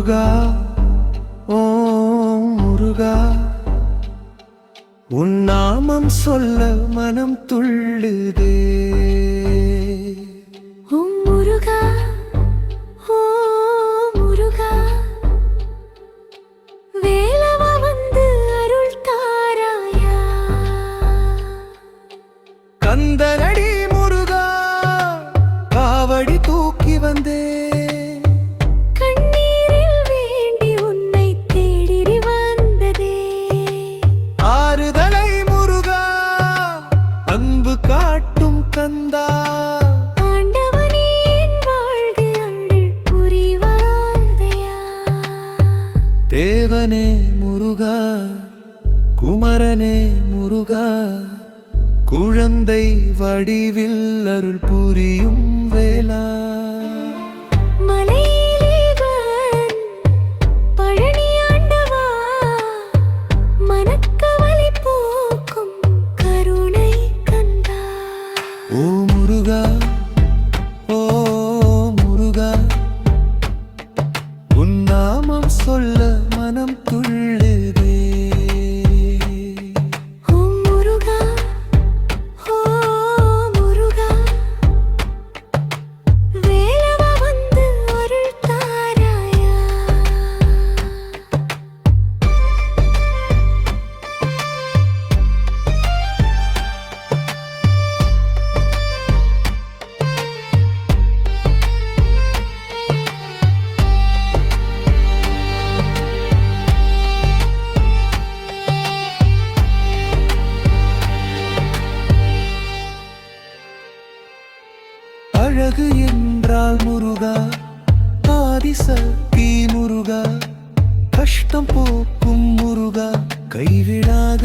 முருகா ஓ முருகா உன் நாமம் சொல்ல மனம் துள்ளுதே. முருகா ஓ முருகா வேலவா வந்து அருள் தாராயா. கந்தனடி முருகா காவடி தூக்கி வந்தே. கண்ணீரில் வேண்டி உன்னை தேடி வந்ததே. ஆறுதலை முருகா அன்பு காட்டும் கந்தா. ஆண்டவனே என் வாழ்வு அருள் புரிவாதையா. தேவனே முருகா குமரனே முருகா குழந்தை வடிவில் அருள் புரியும் வேளா. மலையிலேவன் பழனி ஆண்டவா மனக்கவலை போக்கும் கருணை கந்தா. ஓ முருகா ஓ முருகா உன் நாமம் சொல்ல மனம் துள்ளுதே. முருகா ஓ முருகா வேலவா வந்து அருள் தாராயா. அழகு என்றால் முருகா ஆதிசக்தி முருகா கஷ்டம் போக்கும் முருகா கைவிடாத